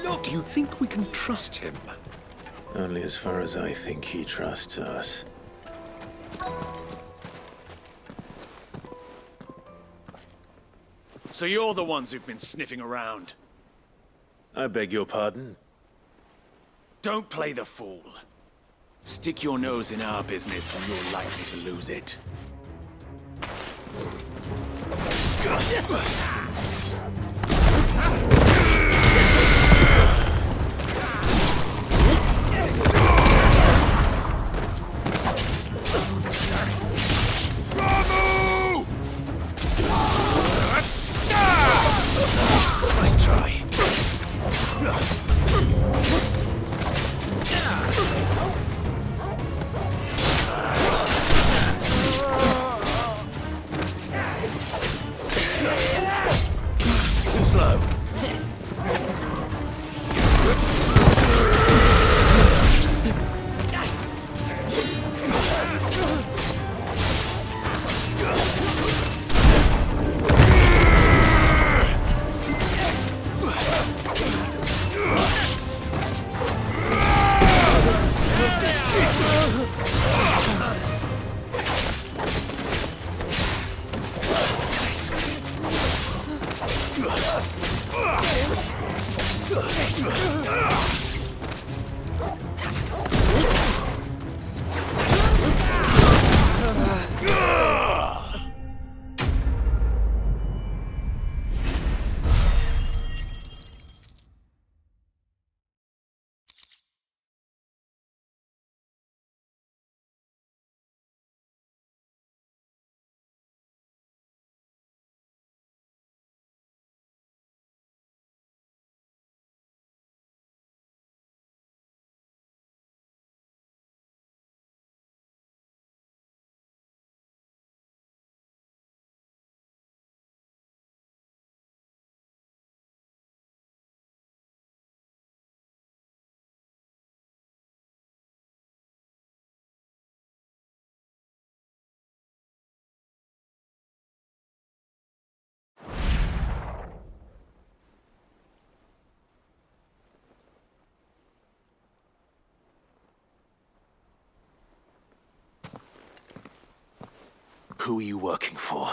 Look! Do you think we can trust him? Only as far as I think he trusts us. So you're the ones who've been sniffing around? I beg your pardon? Don't play the fool. Stick your nose in our business and you're likely to lose it. Nice try. Too slow. Who are you working for?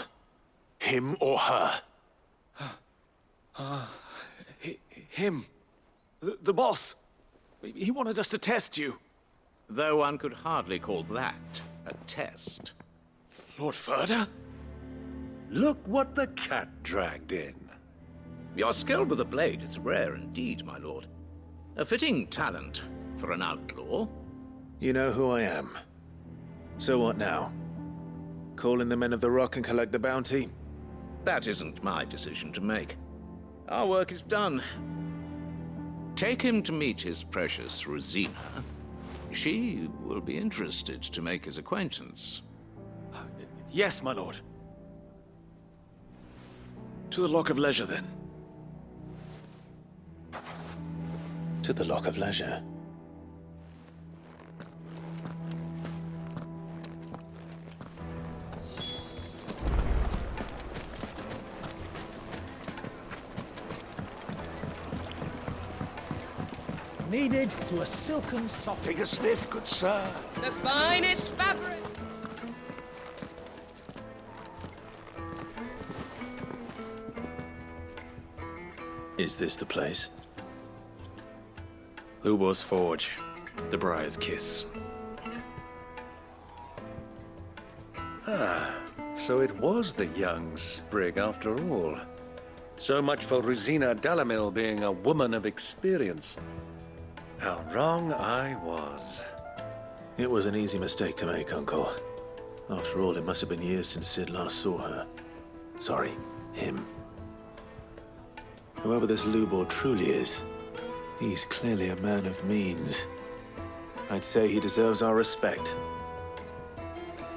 Him or her? Him. The boss. He wanted us to test you. Though one could hardly call that a test. Lord Ferda? Look what the cat dragged in. Your skill with a blade is rare indeed, my lord. A fitting talent for an outlaw. You know who I am. So what now? Call in the Men of the Rock and collect the bounty? That isn't my decision to make. Our work is done. Take him to meet his precious Rosina. She will be interested to make his acquaintance. Yes, my lord. To the Lock of Leisure, then. To the Lock of Leisure. Needed to a silken soft. Take a sniff, good sir. The finest fabric. Is this the place? Lubor's Forge. The Briar's Kiss. So it was the young sprig after all. So much for Rosina Dalamil being a woman of experience. How wrong I was. It was an easy mistake to make, Uncle. After all, it must have been years since Sid last saw her. Sorry, him. Whoever this Lubor truly is, he's clearly a man of means. I'd say he deserves our respect.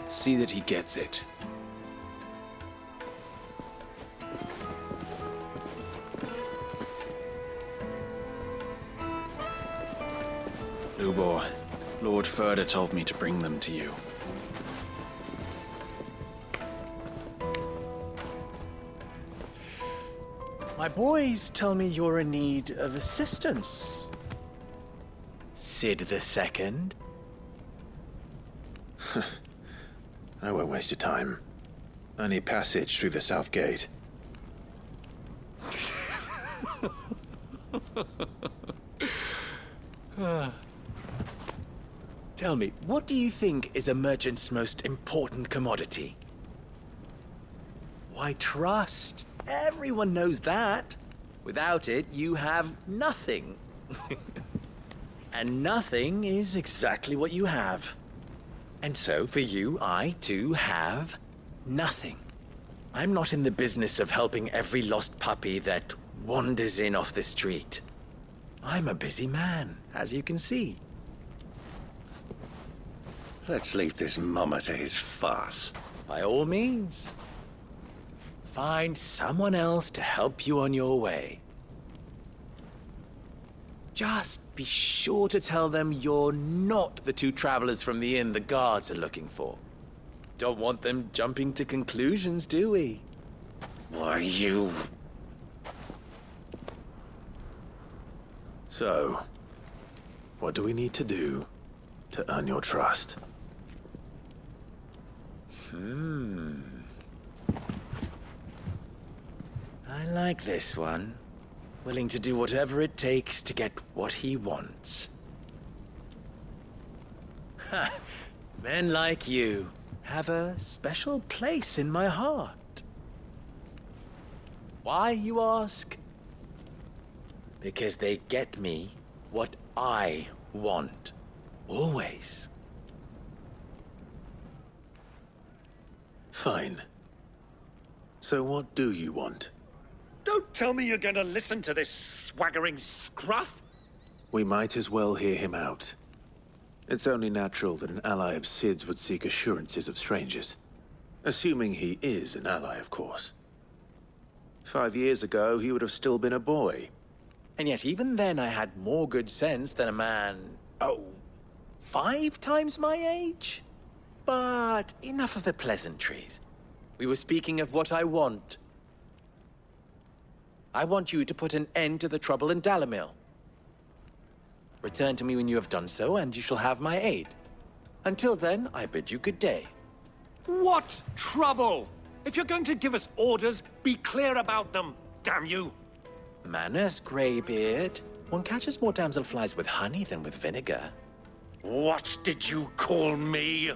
See that he gets it. Lubor, Lord Ferda told me to bring them to you. My boys tell me you're in need of assistance. Sid the Second. I won't waste your time. I need passage through the south gate. Tell me, what do you think is a merchant's most important commodity? Why, trust. Everyone knows that. Without it, you have nothing. And nothing is exactly what you have. And so, for you, I, too, have nothing. I'm not in the business of helping every lost puppy that wanders in off the street. I'm a busy man, as you can see. Let's leave this mummer to his farce. By all means. Find someone else to help you on your way. Just be sure to tell them you're not the two travelers from the inn the guards are looking for. Don't want them jumping to conclusions, do we? Why, you... So, what do we need to do to earn your trust? I like this one. Willing to do whatever it takes to get what he wants. Ha! Men like you have a special place in my heart. Why, you ask? Because they get me what I want. Always. Fine. So what do you want? Don't tell me you're going to listen to this swaggering scruff. We might as well hear him out. It's only natural that an ally of Sid's would seek assurances of strangers. Assuming he is an ally, of course. 5 years ago, he would have still been a boy. And yet even then I had more good sense than a man, 5 times my age? But enough of the pleasantries. We were speaking of what I want. I want you to put an end to the trouble in Dalamil. Return to me when you have done so, and you shall have my aid. Until then, I bid you good day. What trouble? If you're going to give us orders, be clear about them, damn you. Manners, Greybeard. One catches more damselflies with honey than with vinegar. What did you call me?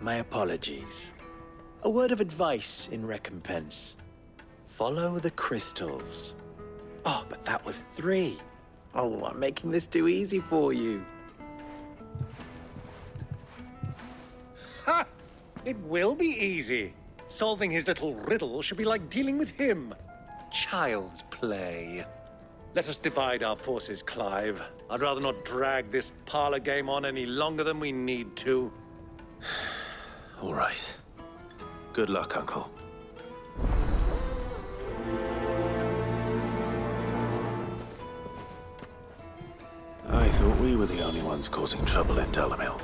My apologies. A word of advice in recompense. Follow the crystals. Oh, but that was 3. Oh, I'm making this too easy for you. Ha! It will be easy. Solving his little riddle should be like dealing with him. Child's play. Let us divide our forces, Clive. I'd rather not drag this parlor game on any longer than we need to. All right. Good luck, Uncle. I thought we were the only ones causing trouble in Dalamil.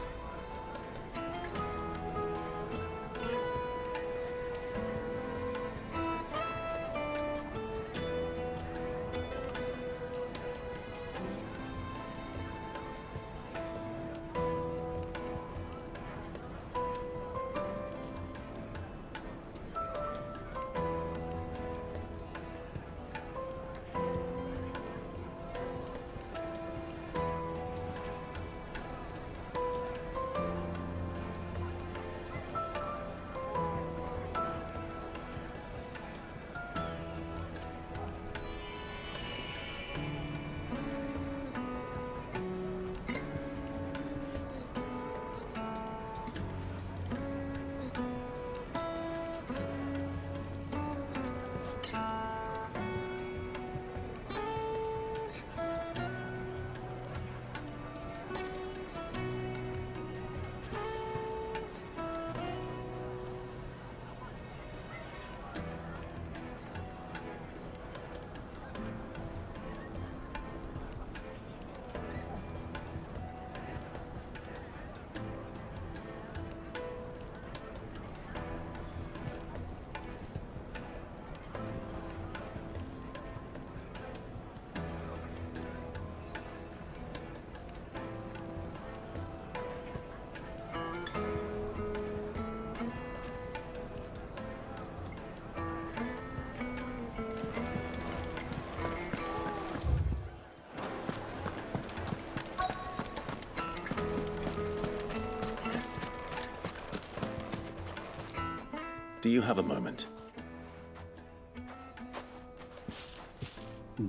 Do you have a moment?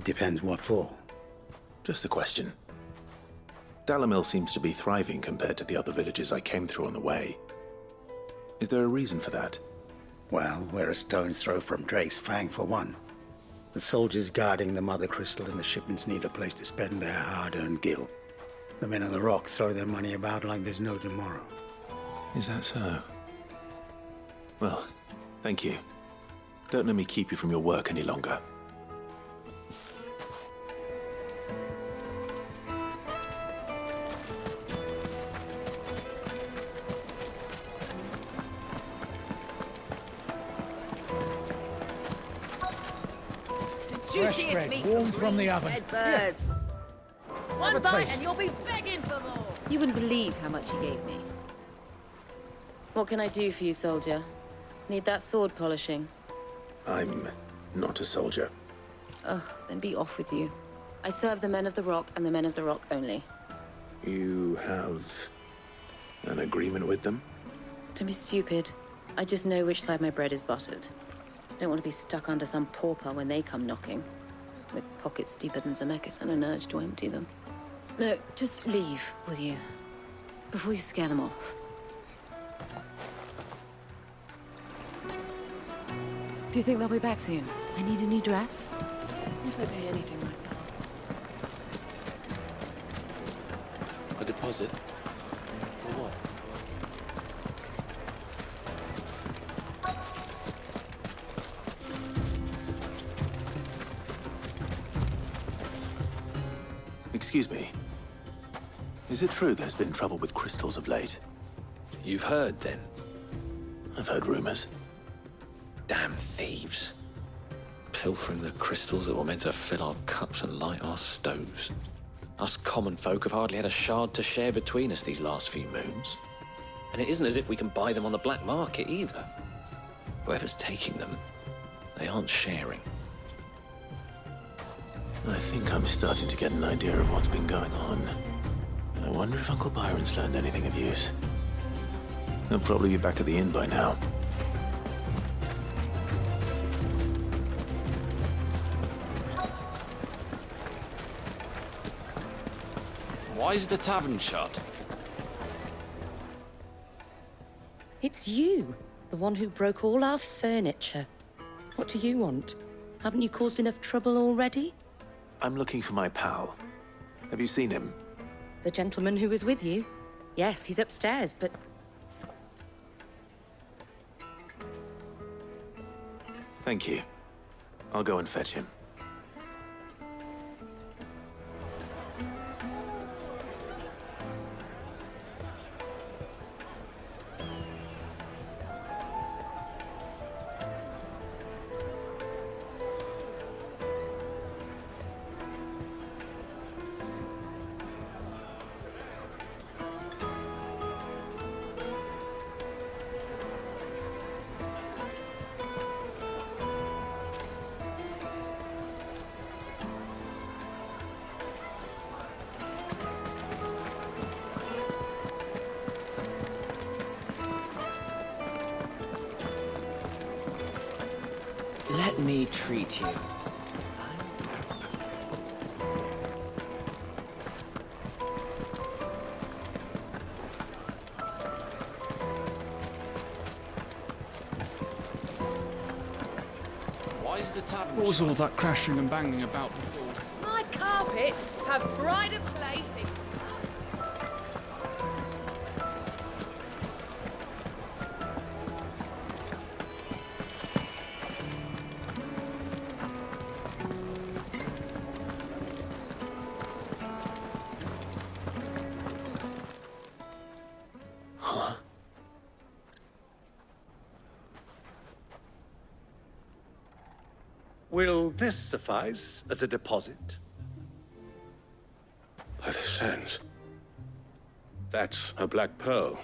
Depends what for. Just a question. Dalamil seems to be thriving compared to the other villages I came through on the way. Is there a reason for that? Well, we're a stone's throw from Drake's Fang for one. The soldiers guarding the Mother Crystal and the shipments need a place to spend their hard-earned gil. The men of the Rock throw their money about like there's no tomorrow. Is that so? Well, thank you. Don't let me keep you from your work any longer. Juiciest bread, meat warm from the oven. red birds. One Have a bite taste. and you'll be begging for more. You wouldn't believe how much he gave me. What can I do for you, soldier? Need that sword polishing? I'm not a soldier. Oh, then be off with you. I serve the men of the Rock and the men of the Rock only. You have an agreement with them? Don't be stupid. I just know which side my bread is buttered. Don't want to be stuck under some pauper when they come knocking. With pockets deeper than Zemeckis and an urge to empty them. No, just leave, will you? Before you scare them off. Do you think they'll be back soon? I need a new dress. If they pay anything like that. A deposit? For what? Excuse me. Is it true there's been trouble with crystals of late? You've heard, then? I've heard rumors. Damn thieves. Pilfering the crystals that were meant to fill our cups and light our stoves. Us common folk have hardly had a shard to share between us these last few moons. And it isn't as if we can buy them on the black market either. Whoever's taking them, they aren't sharing. I think I'm starting to get an idea of what's been going on. I wonder if Uncle Byron's learned anything of use. He'll probably be back at the inn by now. Why is the tavern shut? It's you, the one who broke all our furniture. What do you want? Haven't you caused enough trouble already? I'm looking for my pal. Have you seen him? The gentleman who was with you? Yes, he's upstairs, but... Thank you. I'll go and fetch him. Let me treat you. Why is the tavern What was all that crashing and banging about before? My carpets have pride of place in... Will this suffice as a deposit? By the sands. That's a black pearl.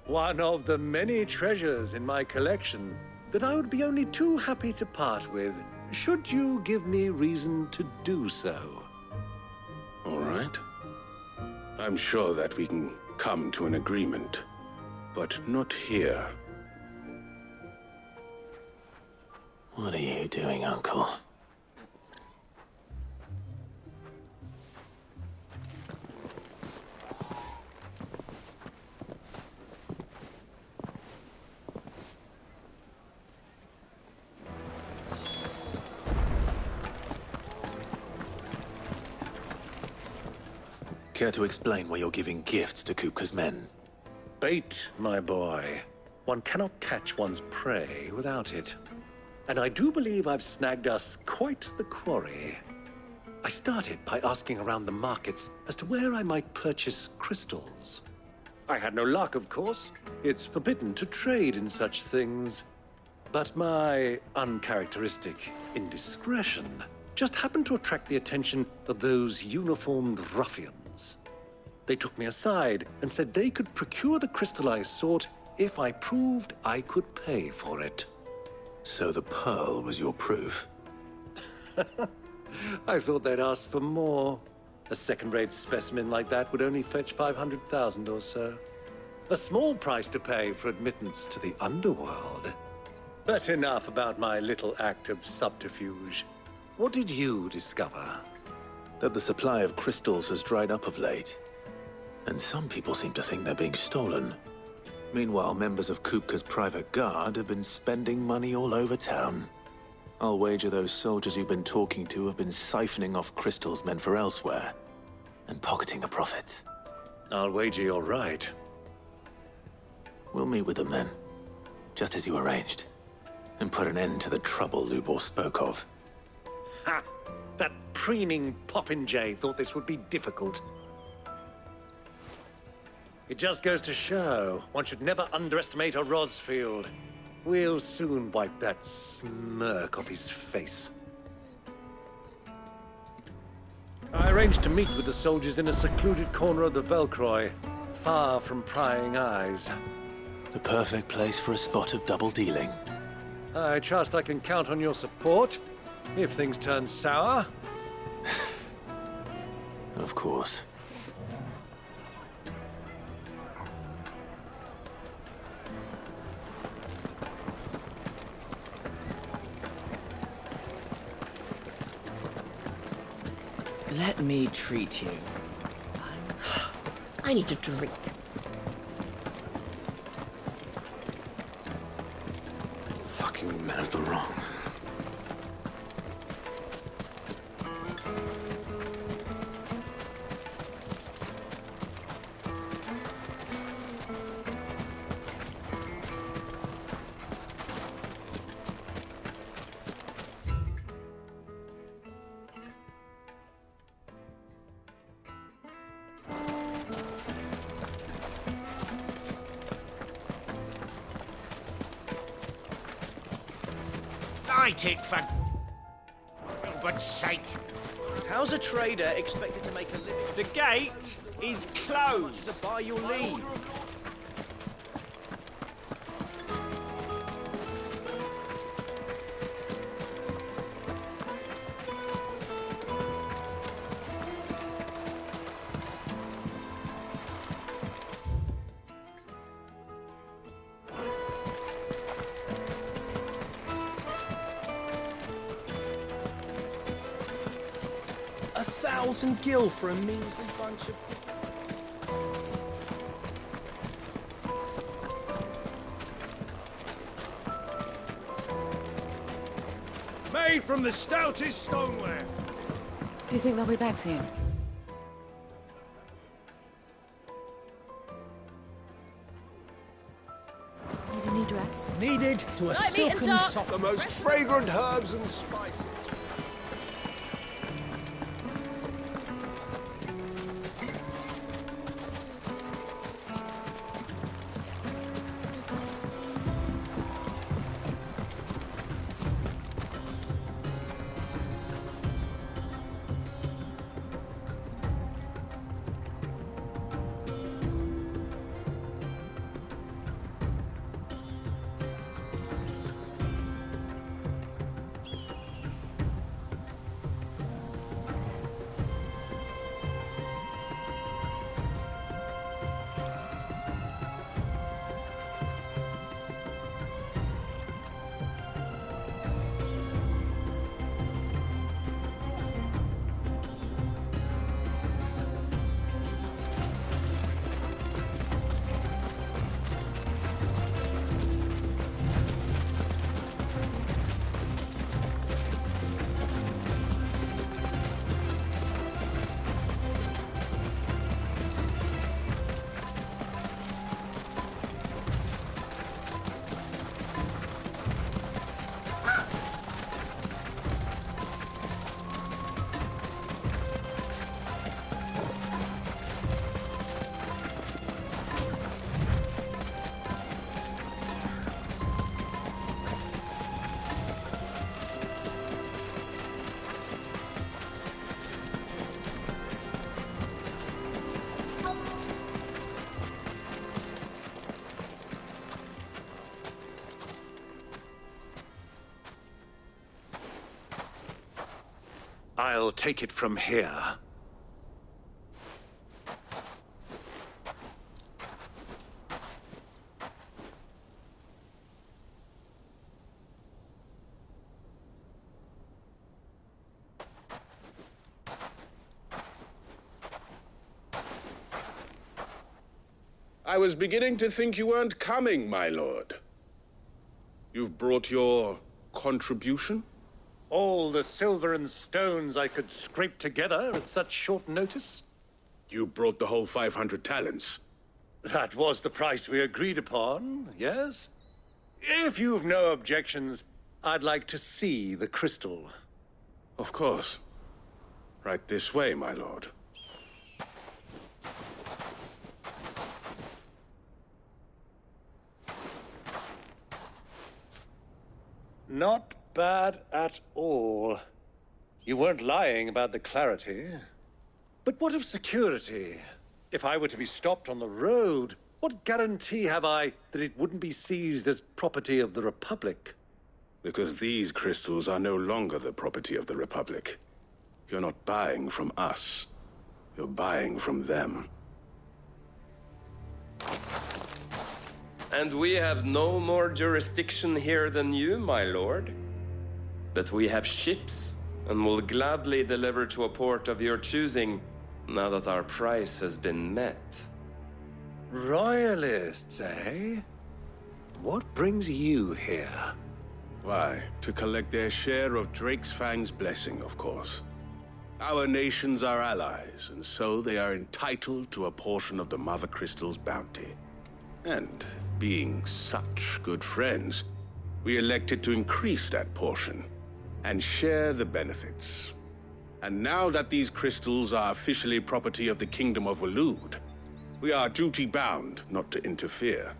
One of the many treasures in my collection that I would be only too happy to part with, should you give me reason to do so. All right. I'm sure that we can come to an agreement, but not here. What are you doing, Uncle? Care to explain why you're giving gifts to Kupka's men? Bait, my boy. One cannot catch one's prey without it. And I do believe I've snagged us quite the quarry. I started by asking around the markets as to where I might purchase crystals. I had no luck, of course. It's forbidden to trade in such things. But my uncharacteristic indiscretion just happened to attract the attention of those uniformed ruffians. They took me aside and said they could procure the crystal I sought if I proved I could pay for it. So the pearl was your proof? I thought they'd asked for more. A second-rate specimen like that would only fetch 500,000 or so. A small price to pay for admittance to the underworld. But enough about my little act of subterfuge. What did you discover? That the supply of crystals has dried up of late. And some people seem to think they're being stolen. Meanwhile, members of Kupka's private guard have been spending money all over town. I'll wager those soldiers you've been talking to have been siphoning off crystals meant for elsewhere, and pocketing the profits. I'll wager you're right. We'll meet with them then, just as you arranged, and put an end to the trouble Lubor spoke of. Ha! That preening popinjay thought this would be difficult. It just goes to show, one should never underestimate a Rosfield. We'll soon wipe that smirk off his face. I arranged to meet with the soldiers in a secluded corner of the Velcroy, far from prying eyes. The perfect place for a spot of double dealing. I trust I can count on your support, if things turn sour. Of course. Let me treat you. I need a drink. Fucking men of the wrong. Light it, for God's sake. How's a trader expected to make a living? The gate is closed. To buy your leave. $1,000 for a measly bunch of... Made from the stoutest stoneware. Do you think they'll be back soon? Need a new dress? Needed to a Light, neat, and silken dark. soft... The most fragrant herbs and spices. I'll take it from here. I was beginning to think you weren't coming, my lord. You've brought your contribution? All the silver and stones I could scrape together at such short notice? You brought the whole 500 talents. That was the price we agreed upon, yes? If you've no objections, I'd like to see the crystal. Of course. Right this way, my lord. Not bad at all. You weren't lying about the clarity. But what of security? If I were to be stopped on the road, what guarantee have I that it wouldn't be seized as property of the Republic? Because these crystals are no longer the property of the Republic. You're not buying from us. You're buying from them. And we have no more jurisdiction here than you, my lord. But we have ships, and will gladly deliver to a port of your choosing, now that our price has been met. Royalists, eh? What brings you here? Why, to collect their share of Drake's Fang's blessing, of course. Our nations are allies, and so they are entitled to a portion of the Mother Crystal's bounty. And being such good friends, we elected to increase that portion and share the benefits. And now that these crystals are officially property of the Kingdom of Waloed, we are duty-bound not to interfere,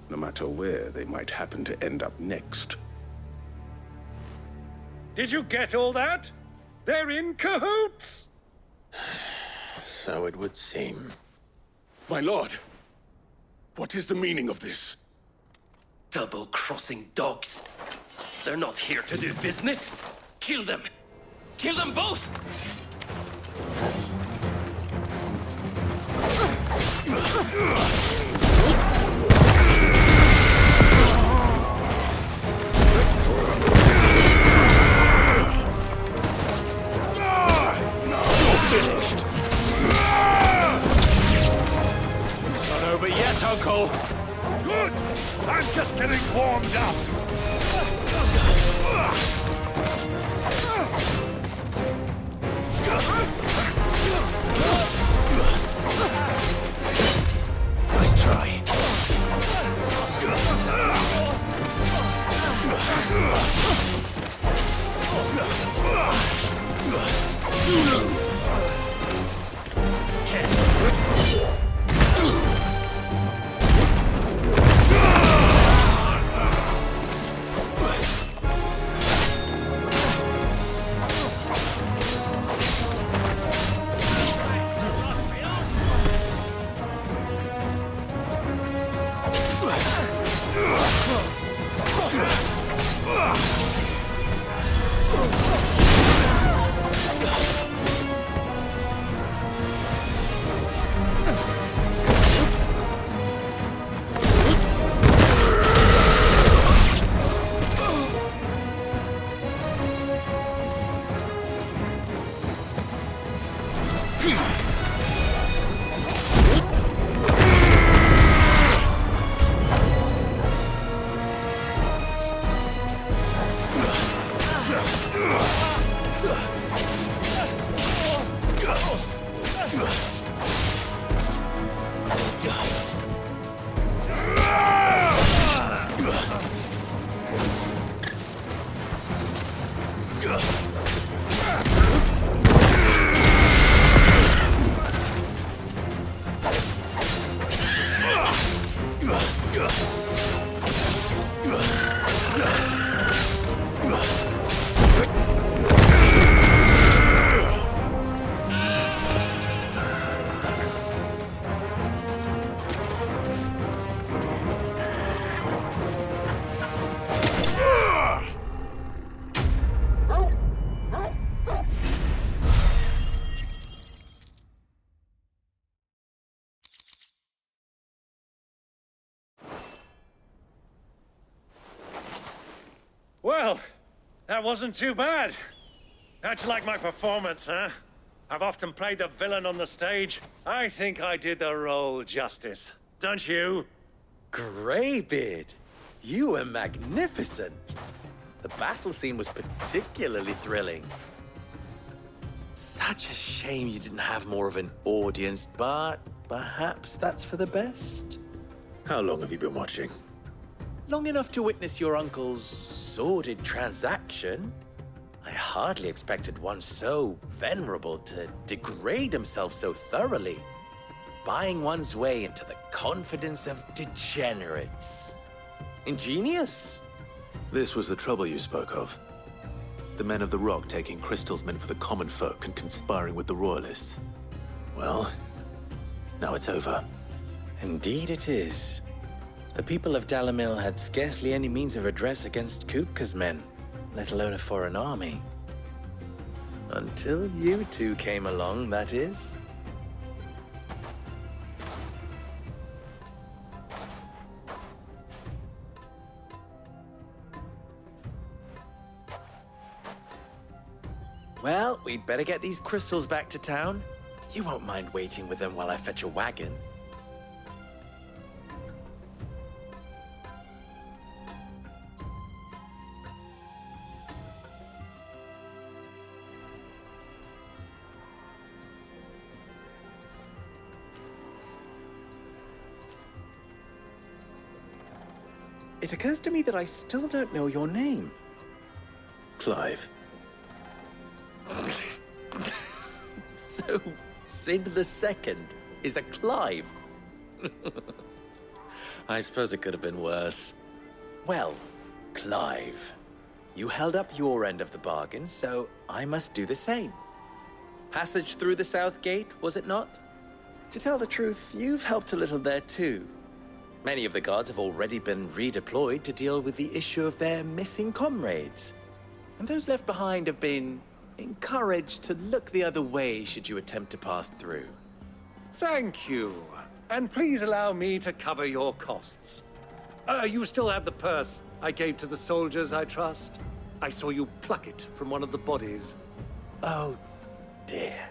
no matter where they might happen to end up next. Did you get all that? They're in cahoots! So it would seem. My lord, what is the meaning of this? Double-crossing dogs. They're not here to do business. Kill them! Kill them both! Finished. It's not over yet, Uncle. Good! I'm just getting warmed up! Nice try. Well, that wasn't too bad. How'd you like my performance, huh? I've often played the villain on the stage. I think I did the role justice. Don't you? Greybeard, you were magnificent. The battle scene was particularly thrilling. Such a shame you didn't have more of an audience, but perhaps that's for the best. How long have you been watching? Long enough to witness your uncle's sordid transaction. I hardly expected one so venerable to degrade himself so thoroughly, buying one's way into the confidence of degenerates. Ingenious. This was the trouble you spoke of. The men of the Rock taking Crystal's men for the common folk and conspiring with the Royalists. Well, now it's over. Indeed it is. The people of Dalamil had scarcely any means of redress against Kupka's men, let alone a foreign army. Until you two came along, that is. Well, we'd better get these crystals back to town. You won't mind waiting with them while I fetch a wagon. It occurs to me that I still don't know your name. Clive. So, Sid the Second is a Clive. I suppose it could have been worse. Well, Clive, you held up your end of the bargain, so I must do the same. Passage through the South Gate, was it not? To tell the truth, you've helped a little there too. Many of the guards have already been redeployed to deal with the issue of their missing comrades. And those left behind have been encouraged to look the other way should you attempt to pass through. Thank you. And please allow me to cover your costs. You still have the purse I gave to the soldiers, I trust? I saw you pluck it from one of the bodies. Oh, dear.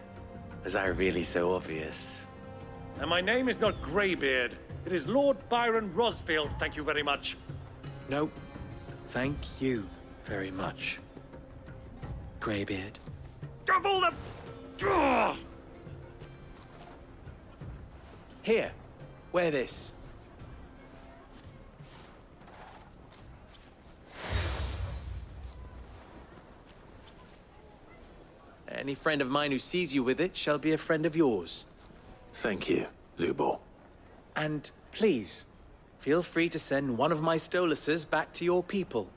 Was I really so obvious? And my name is not Greybeard. It is Lord Byron Rosfield, thank you very much. No, thank you very much, Greybeard. Of all the... Ugh! Here, wear this. Any friend of mine who sees you with it shall be a friend of yours. Thank you, Lubor. And please, feel free to send one of my Stoluses back to your people.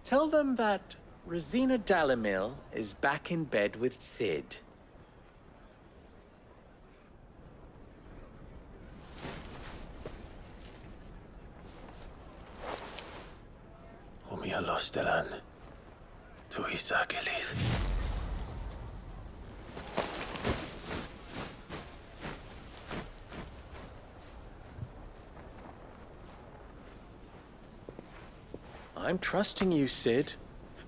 Tell them that Rosina Dalamil is back in bed with Sid. Omia Lostelan. Tu Isakelis. I'm trusting you, Sid.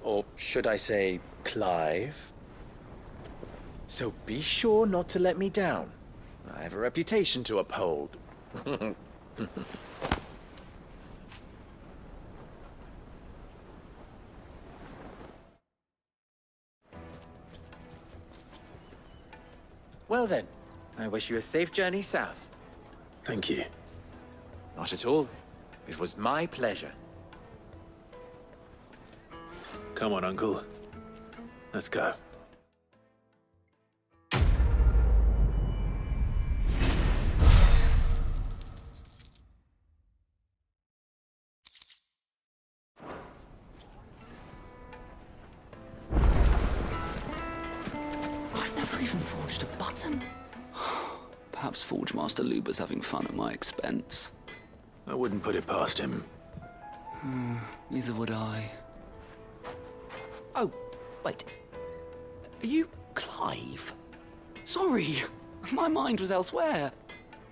Or should I say, Clive. So be sure not to let me down. I have a reputation to uphold. Well then, I wish you a safe journey south. Thank you. Not at all. It was my pleasure. Come on, Uncle. Let's go. I've never even forged a button. Perhaps Forge Master Luber's having fun at my expense. I wouldn't put it past him. Neither would I. Oh, wait. Are you Clive? Sorry, my mind was elsewhere.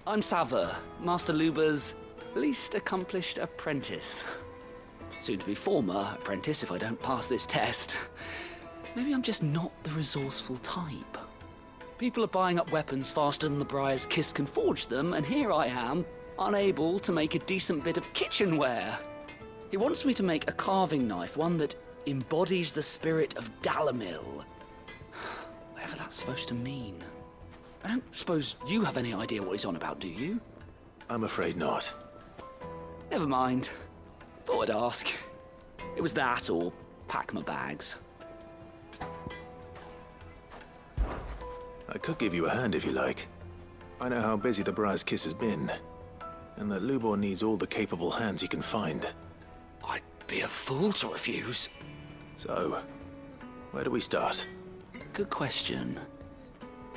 I'm Sava, Master Luber's least accomplished apprentice. Soon to be former apprentice if I don't pass this test. Maybe I'm just not the resourceful type. People are buying up weapons faster than the Briar's Kiss can forge them, and here I am, unable to make a decent bit of kitchenware. He wants me to make a carving knife, one that embodies the spirit of Dalamil. Whatever that's supposed to mean. I don't suppose you have any idea what he's on about, do you? I'm afraid not. Never mind. Thought I'd ask. It was that or pack my bags. I could give you a hand if you like. I know how busy the Briar's Kiss has been, and that Lubor needs all the capable hands he can find. I'd be a fool to refuse. So, where do we start? Good question.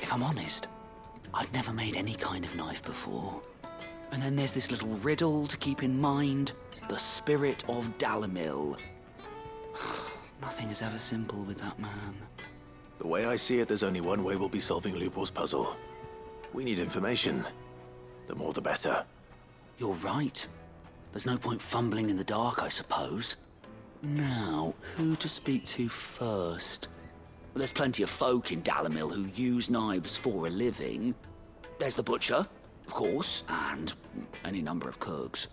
If I'm honest, I've never made any kind of knife before. And then there's this little riddle to keep in mind. The spirit of Dalamil. Nothing is ever simple with that man. The way I see it, there's only one way we'll be solving Lubor's puzzle. We need information. The more the better. You're right. There's no point fumbling in the dark, I suppose. Now, who to speak to first? Well, there's plenty of folk in Dalamil who use knives for a living. There's the butcher, of course, and any number of cooks.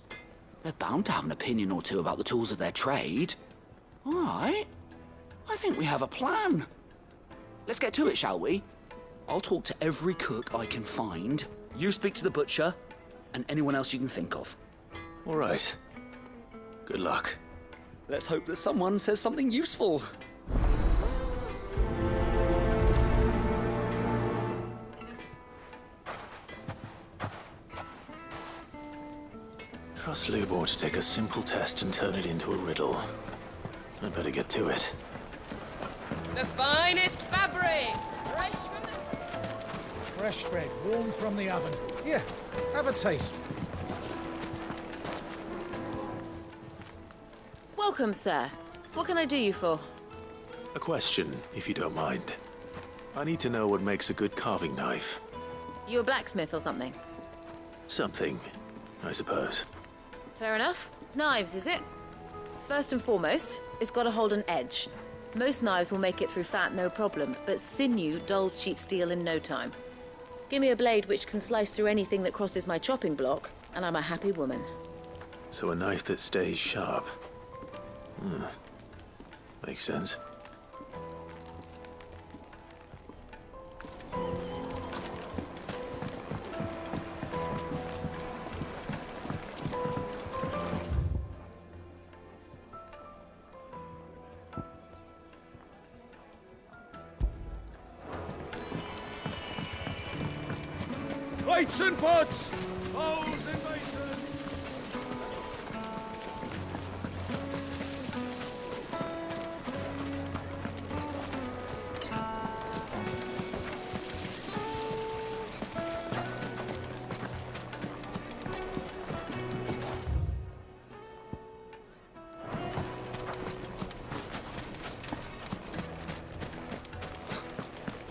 They're bound to have an opinion or two about the tools of their trade. All right. I think we have a plan. Let's get to it, shall we? I'll talk to every cook I can find. You speak to the butcher, and anyone else you can think of. All right. Good luck. Let's hope that someone says something useful. Trust Lubor to take a simple test and turn it into a riddle. I'd better get to it. The finest fabrics, fresh from the... Fresh bread, warm from the oven. Here, have a taste. Welcome, sir. What can I do you for? A question, if you don't mind. I need to know what makes a good carving knife. You a blacksmith or something? Something, I suppose. Fair enough. Knives, is it? First and foremost, it's got to hold an edge. Most knives will make it through fat, no problem, but sinew dulls cheap steel in no time. Give me a blade which can slice through anything that crosses my chopping block, and I'm a happy woman. So a knife that stays sharp. Makes sense. Plates and pots! Bowls and basins!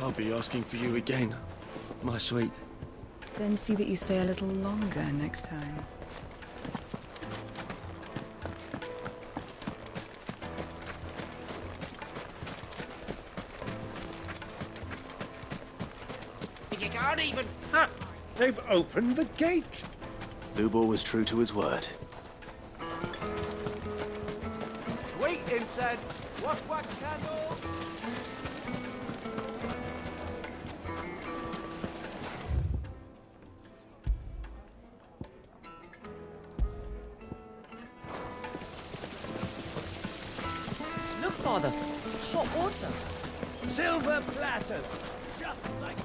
I'll be asking for you again, my sweet. Then see that you stay a little longer next time. You can't even... Ha! They've opened the gate! Lubor was true to his word. Sweet incense! Wax candle! Look, Father! Hot water! Silver platters! Just like they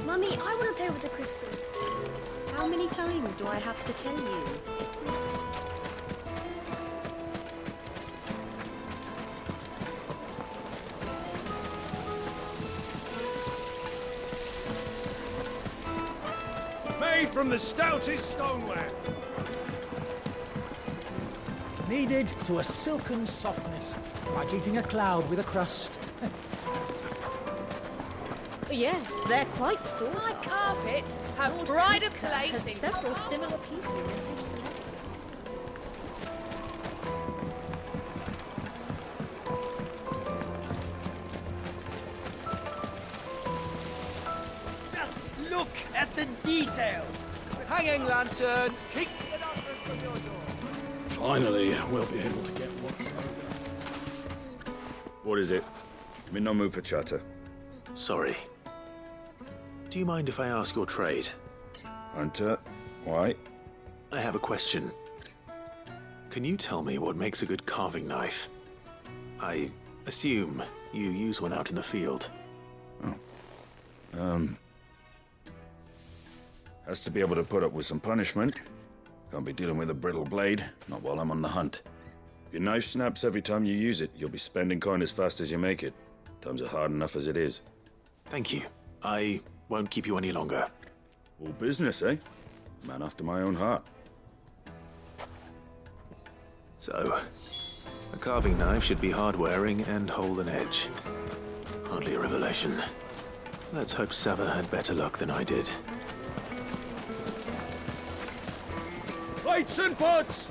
Mummy, I want to play with the crystal. How many times do I have to tell you? It's not... Made from the stoutest stoneware. kneaded to a silken softness, like eating a cloud with a crust. Yes, they're quite sought My after. carpets have Lord pride of Cooper has placing. several similar pieces in his collection. Just look at the detail. Hanging lanterns, keep the numbers from your door. Finally, we'll be able to get what's there. What is it? I'm in no mood for chatter. Sorry. Do you mind if I ask your trade? Hunter, why? I have a question. Can you tell me what makes a good carving knife? I assume you use one out in the field. Has to be able to put up with some punishment. Can't be dealing with a brittle blade, not while I'm on the hunt. If your knife snaps every time you use it, you'll be spending coin as fast as you make it. Times are hard enough as it is. Thank you. I won't keep you any longer. All business, eh? Man after my own heart. So, a carving knife should be hard-wearing and hold an edge. Hardly a revelation. Let's hope Sava had better luck than I did. Plates and pots!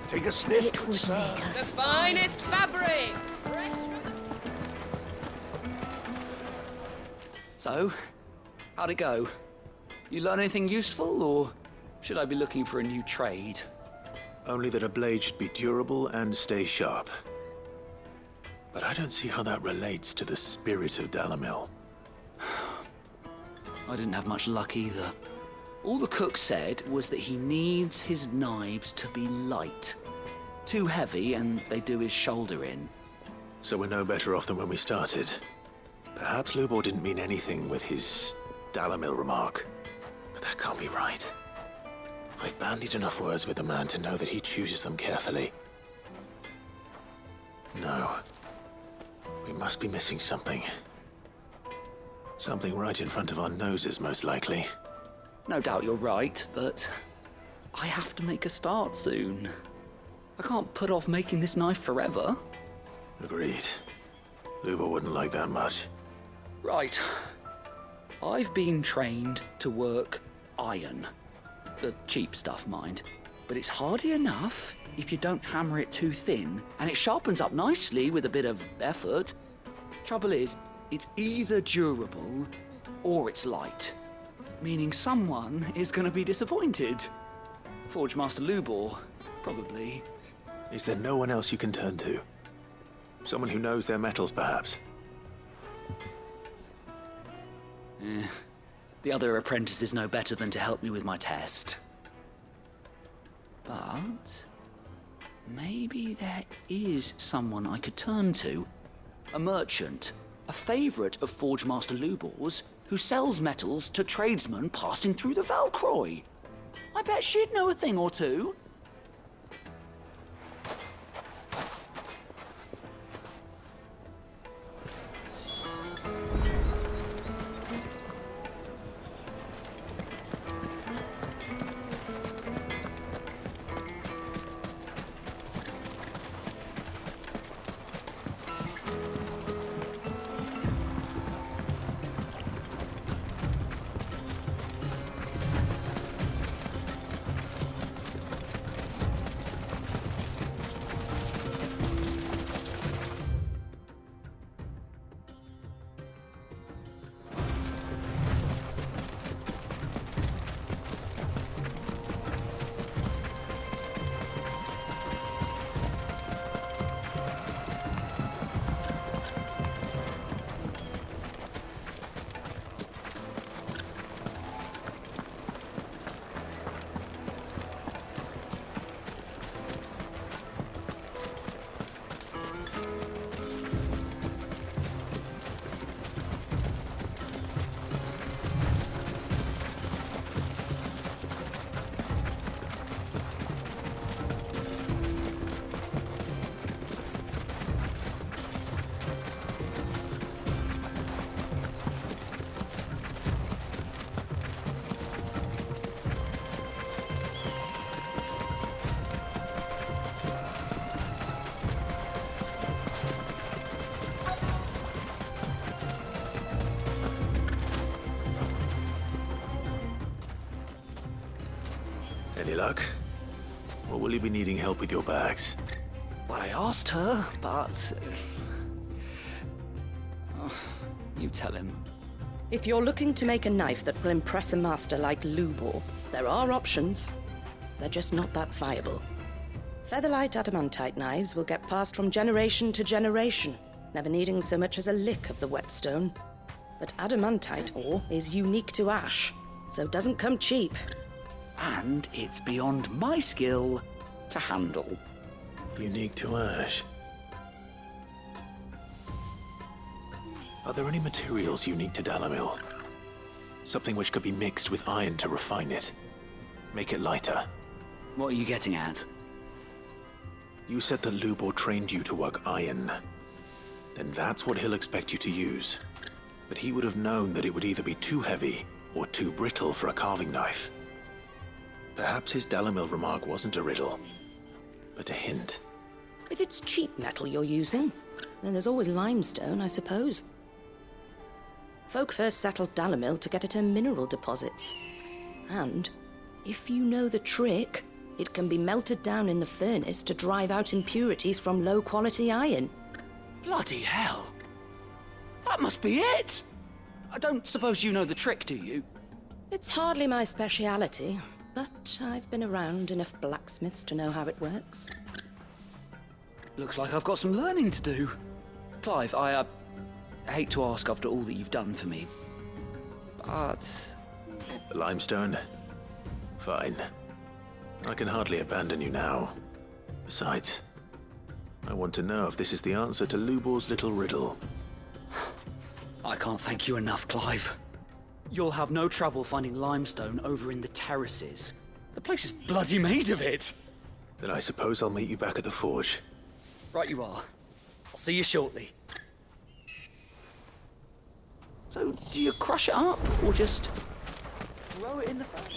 Take a sniff, good sir. The finest fabrics, fresh from the... So, how'd it go? You learn anything useful, or should I be looking for a new trade? Only that a blade should be durable and stay sharp. But I don't see how that relates to the spirit of Dalamil. I didn't have much luck either. All the cook said was that he needs his knives to be light. Too heavy and they do his shoulder in. So we're no better off than when we started. Perhaps Lubor didn't mean anything with his Dalamil remark. But that can't be right. I've bandied enough words with the man to know that he chooses them carefully. No. We must be missing something. Something right in front of our noses, most likely. No doubt you're right, but I have to make a start soon. I can't put off making this knife forever. Agreed. Lubor wouldn't like that much. Right. I've been trained to work iron. The cheap stuff, mind. But it's hardy enough if you don't hammer it too thin, and it sharpens up nicely with a bit of effort. Trouble is, it's either durable or it's light. Meaning someone is going to be disappointed. Forge Master Lubor, probably. Is there no one else you can turn to? Someone who knows their metals, perhaps? The other apprentices know better than to help me with my test. But maybe there is someone I could turn to. A merchant, a favourite of Forge Master Lubor's, who sells metals to tradesmen passing through the Valcroy. I bet she'd know a thing or two. Any luck? Or will you be needing help with your bags? Well, I asked her, but... you tell him. If you're looking to make a knife that will impress a master like Lubor, there are options. They're just not that viable. Featherlight adamantite knives will get passed from generation to generation, never needing so much as a lick of the whetstone. But adamantite ore is unique to ash, so it doesn't come cheap. And it's beyond my skill to handle. Unique to ash. Are there any materials unique to Dalamil? Something which could be mixed with iron to refine it. Make it lighter. What are you getting at? You said that Lubor trained you to work iron. Then that's what he'll expect you to use. But he would have known that it would either be too heavy or too brittle for a carving knife. Perhaps his Dalamil remark wasn't a riddle, but a hint. If it's cheap metal you're using, then there's always limestone, I suppose. Folk first settled Dalamil to get at her mineral deposits. And, if you know the trick, it can be melted down in the furnace to drive out impurities from low-quality iron. Bloody hell! That must be it! I don't suppose you know the trick, do you? It's hardly my speciality, but I've been around enough blacksmiths to know how it works. Looks like I've got some learning to do. Clive, I hate to ask after all that you've done for me, but... The limestone? Fine. I can hardly abandon you now. Besides, I want to know if this is the answer to Lubor's little riddle. I can't thank you enough, Clive. You'll have no trouble finding limestone over in the terraces. The place is bloody made of it. Then I suppose I'll meet you back at the forge. Right you are. I'll see you shortly. So, do you crush it up, or just... Throw it in the furnace.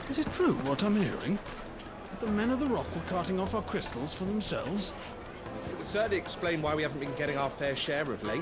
Is it true what I'm hearing? That the men of the Rock were carting off our crystals for themselves? It would certainly explain why we haven't been getting our fair share of late.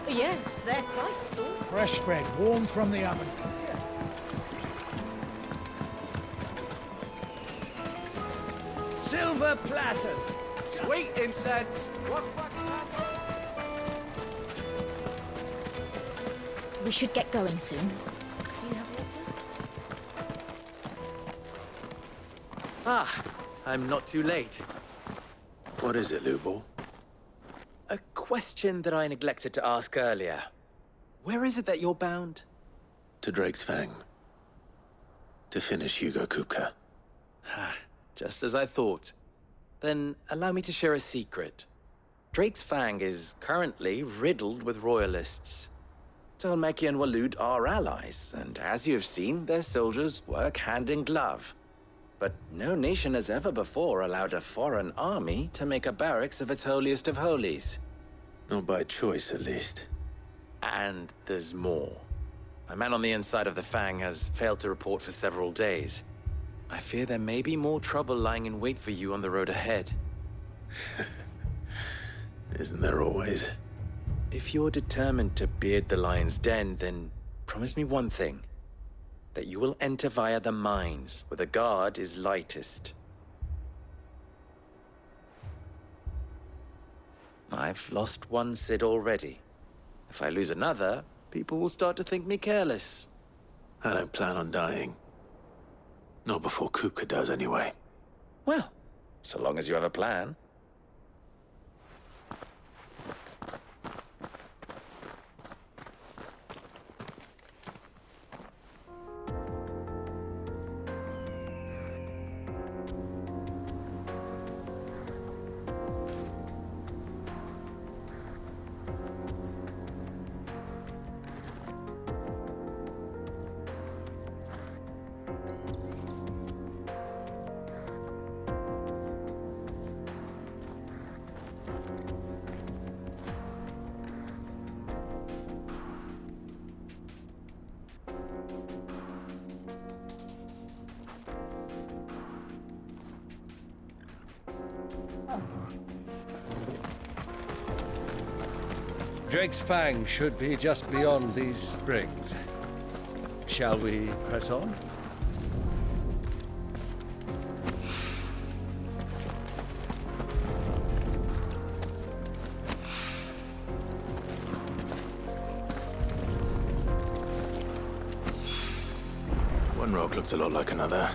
Yes, they're quite soft. Fresh bread, warm from the oven. Silver platters, sweet incense. We should get going soon. Do you have water? Ah, I'm not too late. What is it, Lubor? A question that I neglected to ask earlier. Where is it that you're bound? To Drake's Fang. To finish Hugo Kupka. Just as I thought. Then allow me to share a secret. Drake's Fang is currently riddled with royalists. Tolmeki and Waloed are allies, and as you have seen, their soldiers work hand in glove. But no nation has ever before allowed a foreign army to make a barracks of its holiest of holies. Not by choice, at least. And there's more. My man on the inside of the Fang has failed to report for several days. I fear there may be more trouble lying in wait for you on the road ahead. Isn't there always? If you're determined to beard the lion's den, then promise me one thing. That you will enter via the mines, where the guard is lightest. I've lost one Cid already. If I lose another, people will start to think me careless. I don't plan on dying. Not before Kupka does, anyway. Well, so long as you have a plan. Drake's Fang should be just beyond these springs. Shall we press on? One rock looks a lot like another.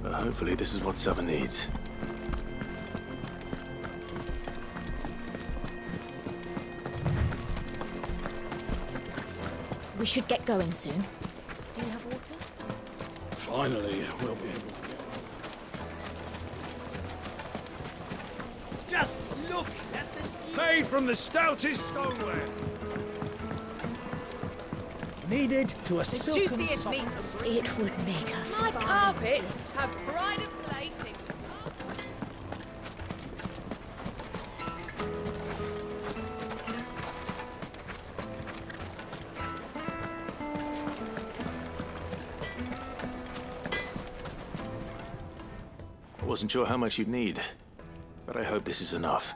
But hopefully this is what Southern needs. We should get going soon. Do you have water? Finally, we'll be able to get Just look at the... Made from the stoutest stoneware. Needed to a The silken juiciest meat. softness. It would make a My fine carpets have pride of place in. I wasn't sure how much you'd need, but I hope this is enough.